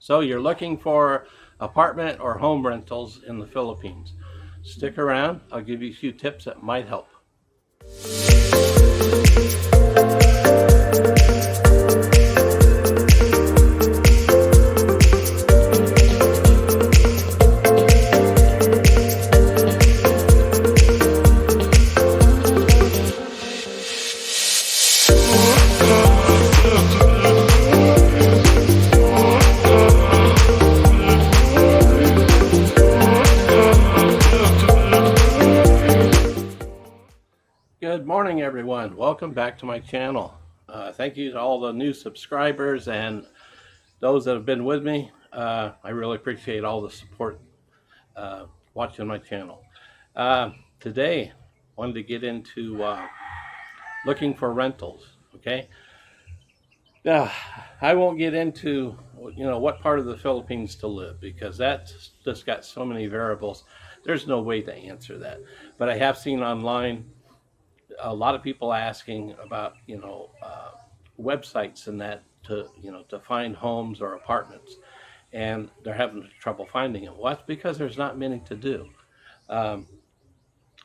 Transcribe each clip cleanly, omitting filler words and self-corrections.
So you're looking for apartment or home rentals in the Philippines. Stick around, I'll give you a few tips that might help. Good morning, everyone. Welcome back to my channel. Thank you to all the new subscribers and those that have been with me. I really appreciate all the support watching my channel. Today, I wanted to get into looking for rentals. Okay. Now, I won't get into what part of the Philippines to live, because that's just got so many variables. There's no way to answer that. But I have seen online a lot of people asking about websites and that to find homes or apartments, and they're having trouble finding them. Well, that's because there's not many to do.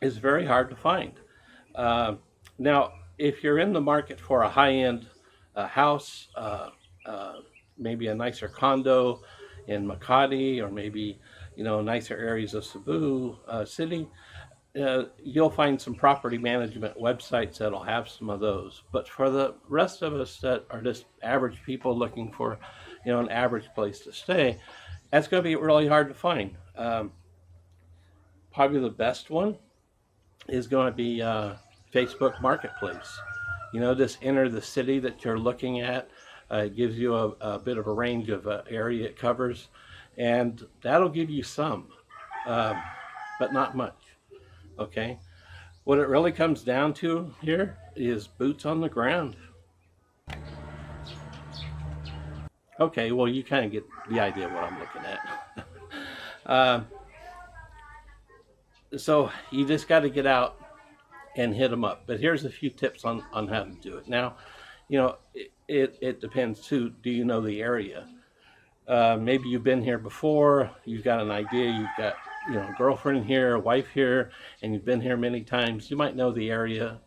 It's very hard to find. Now, if you're in the market for a high-end house, maybe a nicer condo in Makati, or maybe nicer areas of Cebu City, you'll find some property management websites that'll have some of those. But for the rest of us that are just average people looking for an average place to stay, that's going to be really hard to find. Probably the best one is going to be Facebook Marketplace. Just enter the city that you're looking at. It gives you a bit of a range of area it covers, and that'll give you some, but not much. Okay, what it really comes down to here is boots on the ground. Okay, well, you kind of get the idea of what I'm looking at. So you just got to get out and hit them up. But here's a few tips on how to do it. Now, it depends too. Do you know the area? Maybe you've been here before, you've got an idea, you've got a girlfriend here, a wife here, and you've been here many times. You might know the area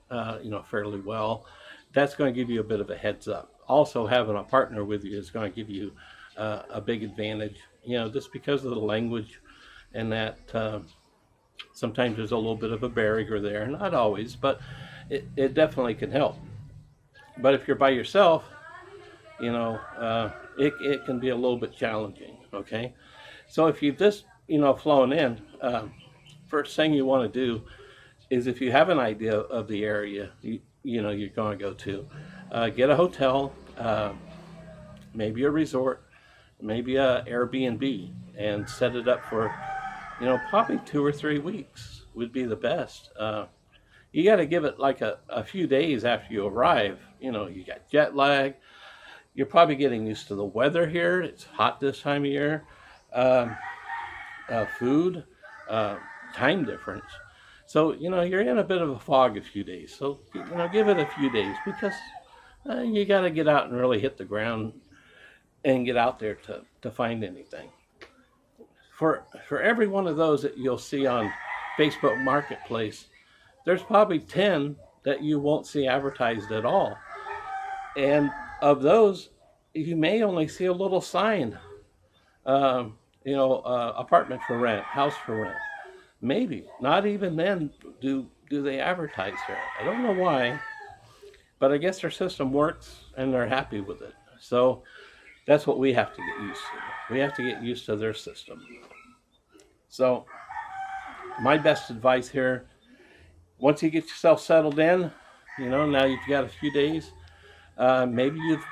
fairly well. That's going to give you a bit of a heads up. Also, having a partner with you is going to give you a big advantage, just because of the language, and that sometimes there's a little bit of a barrier there. Not always, but it definitely can help. But if you're by yourself, it can be a little bit challenging. Okay, so if you've just flown in, first thing you want to do is, if you have an idea of the area you're going to go to, get a hotel, maybe a resort, maybe a Airbnb, and set it up for probably 2 or 3 weeks would be the best. You got to give it like a few days after you arrive. You got jet lag. You're probably getting used to the weather here. It's hot this time of year. Food, time difference. So, you're in a bit of a fog a few days. So, give it a few days, because you got to get out and really hit the ground and get out there to find anything. For every one of those that you'll see on Facebook Marketplace, there's probably 10 that you won't see advertised at all. And of those, you may only see a little sign, apartment for rent, house for rent. Maybe. Not even then do they advertise here. I don't know why, but I guess their system works and they're happy with it. So that's what we have to get used to. We have to get used to their system. So my best advice here, once you get yourself settled in, now you've got a few days, maybe you've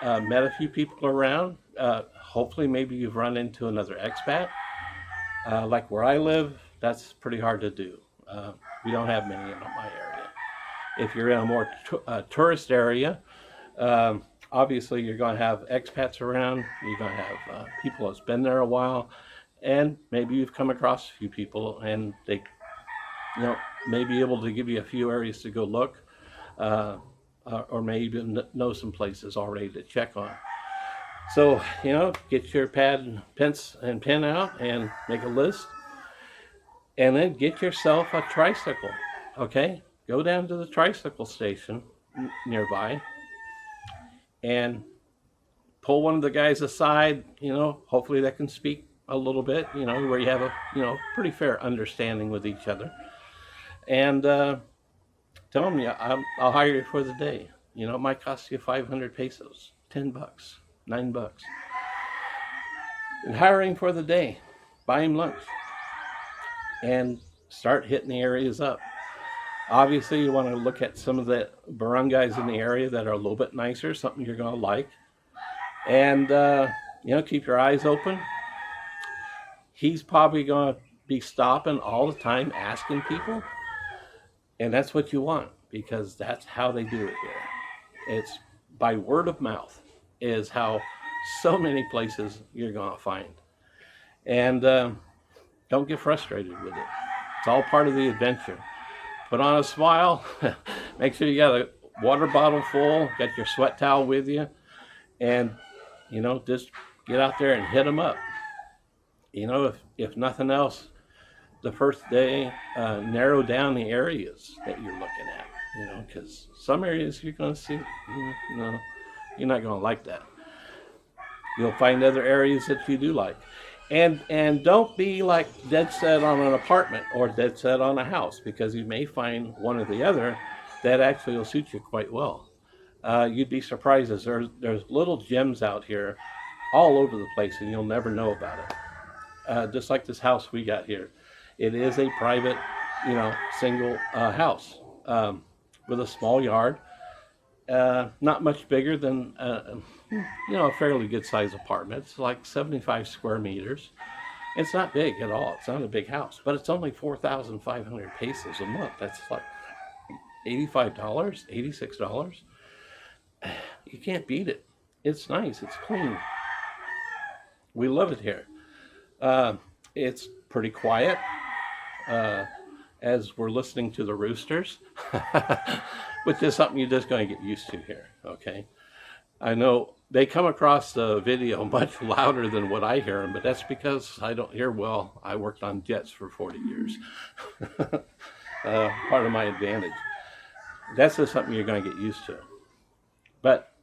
met a few people around. Hopefully, maybe you've run into another expat. Like where I live, that's pretty hard to do. We don't have many in my area. If you're in a more tourist area, obviously you're going to have expats around. You're going to have people that's been there a while, and maybe you've come across a few people, and they, may be able to give you a few areas to go look, or maybe know some places already to check on. So, get your pad and pen out and make a list, and then get yourself a tricycle. Okay, go down to the tricycle station nearby and pull one of the guys aside. Hopefully that can speak a little bit. Where you have a pretty fair understanding with each other, and tell them, yeah, I'll hire you for the day. It might cost you 500 pesos, $10, $9, and hiring for the day. Buy him lunch and start hitting the areas up. Obviously, you want to look at some of the barangays in the area that are a little bit nicer, something you're going to like. And, keep your eyes open. He's probably going to be stopping all the time asking people. And that's what you want, because that's how they do it here. It's by word of mouth is how so many places you're going to find. And don't get frustrated with it. It's all part of the adventure. Put on a smile. Make sure you got a water bottle full, got your sweat towel with you, and just get out there and hit them up. If nothing else, the first day, narrow down the areas that you're looking at. Because some areas you're going to see, you're not going to like that. You'll find other areas that you do like. And don't be like dead set on an apartment or dead set on a house, because you may find one or the other that actually will suit you quite well. You'd be surprised, as there's little gems out here all over the place, and you'll never know about it. Just like this house we got here. It is a private, single house with a small yard. Not much bigger than, a fairly good size apartment. It's like 75 square meters. It's not big at all. It's not a big house, but it's only 4,500 pesos a month. That's like $85, $86. You can't beat it. It's nice. It's clean. We love it here. It's pretty quiet as we're listening to the roosters, which is something you're just going to get used to here, okay? I know they come across the video much louder than what I hear them, but that's because I don't hear well. I worked on jets for 40 years. Part of my advantage. That's just something you're going to get used to. But,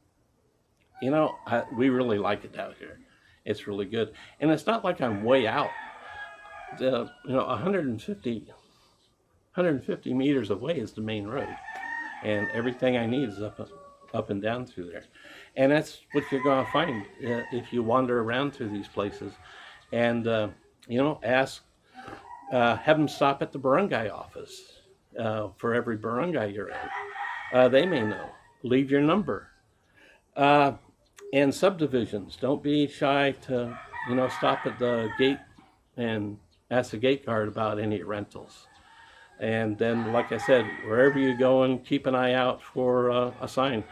we really like it out here. It's really good. And it's not like I'm way out. 150 meters away is the main road. And everything I need is up and down through there. And that's what you're going to find if you wander around through these places. And, have them stop at the barangay office for every barangay you're in. They may know. Leave your number. And subdivisions, don't be shy to, stop at the gate and ask the gate guard about any rentals. And then, like I said, wherever you're going, keep an eye out for a sign.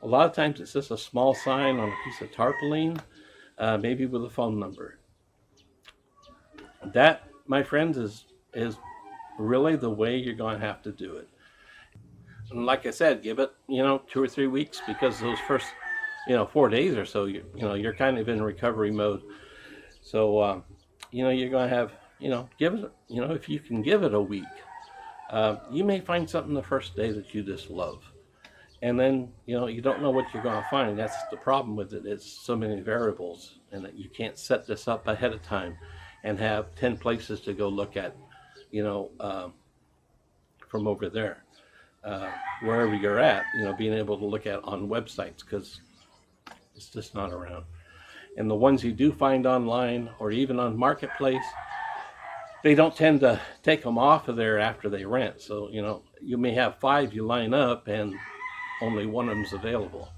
A lot of times it's just a small sign on a piece of tarpaulin, maybe with a phone number. That, my friends, is really the way you're going to have to do it. And like I said, give it, 2 or 3 weeks, because those first, 4 days or so, you're kind of in recovery mode. So, you're going to have, give it, if you can give it a week, you may find something the first day that you just love. And then, you don't know what you're going to find. That's the problem with it. It's so many variables, and that you can't set this up ahead of time and have 10 places to go look at, from over there. Wherever you're at, being able to look at on websites, because it's just not around. And the ones you do find online or even on Marketplace, they don't tend to take them off of there after they rent. So, you may have 5 you line up and only one of them's available.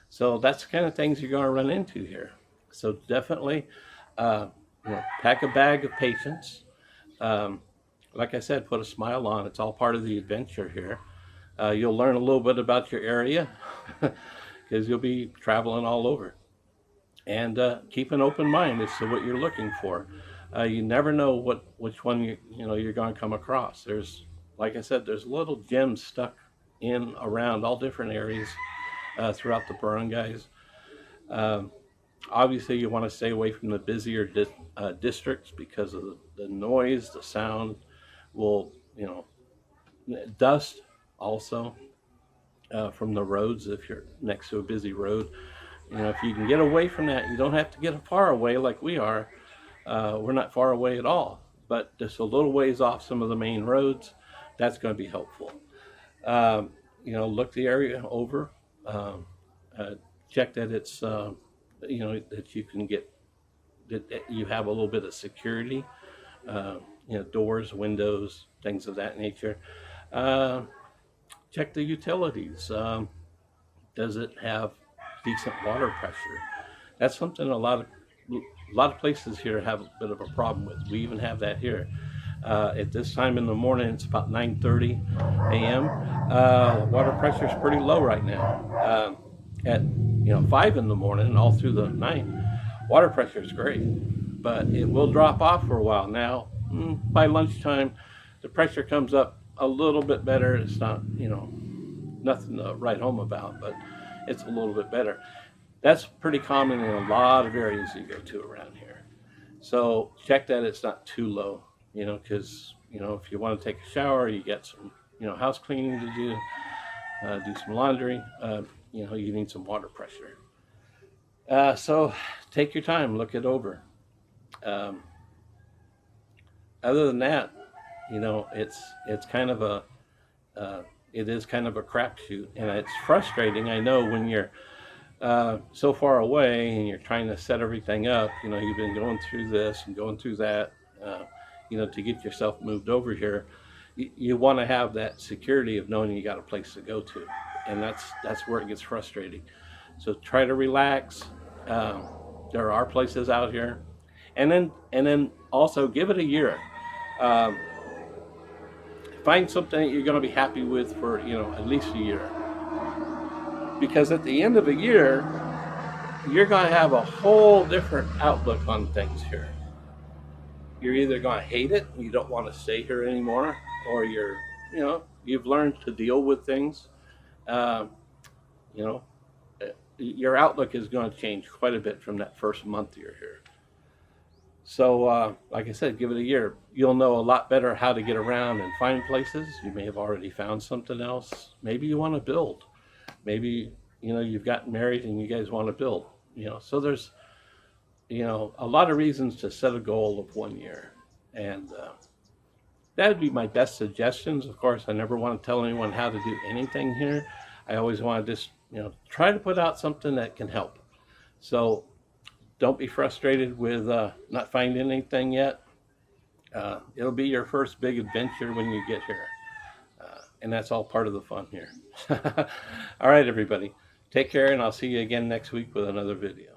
So that's the kind of things you're going to run into here. So definitely pack a bag of patience. Like I said, put a smile on. It's all part of the adventure here. You'll learn a little bit about your area because you'll be traveling all over. And keep an open mind as to what you're looking for. You never know which one you're going to come across. There's, like I said, there's little gems stuck around all different areas throughout the barangays. Obviously, you want to stay away from the busier districts because of the noise, the sound will, dust also from the roads if you're next to a busy road. If you can get away from that, you don't have to get far away like we are. We're not far away at all, but just a little ways off some of the main roads, that's going to be helpful. Look the area over, check that it's, that you can get, that you have a little bit of security, doors, windows, things of that nature. Check the utilities. Does it have decent water pressure? That's something a lot of places here have a bit of a problem with. We even have that here. At this time in the morning, it's about 9:30 a.m. Water pressure is pretty low right now. At 5 in the morning, all through the night, water pressure is great, but it will drop off for a while. Now, by lunchtime, the pressure comes up a little bit better. It's not, nothing to write home about, but it's a little bit better. That's pretty common in a lot of areas you go to around here. So check that it's not too low, because, if you want to take a shower, you get some, house cleaning to do some laundry, you need some water pressure. So take your time, look it over. Other than that, it's kind of it is kind of a crapshoot, and it's frustrating. I know when you're so far away and you're trying to set everything up, you've been going through this and going through that, to get yourself moved over here. You want to have that security of knowing you got a place to go to, and that's where it gets frustrating. So try to relax. There are places out here, and then also give it a year. Find something that you're going to be happy with for at least a year, because at the end of a year you're going to have a whole different outlook on things here. You're either going to hate it and you don't want to stay here anymore, or you've learned to deal with things. Your outlook is going to change quite a bit from that first month you're here. So, like I said, give it a year. You'll know a lot better how to get around and find places. You may have already found something else. Maybe you want to build. Maybe, you've gotten married and you guys want to build. So there's, a lot of reasons to set a goal of 1 year. And that would be my best suggestions. Of course, I never want to tell anyone how to do anything here. I always want to just, try to put out something that can help. So don't be frustrated with not finding anything yet. It'll be your first big adventure when you get here. And that's all part of the fun here. All right, everybody. Take care, and I'll see you again next week with another video.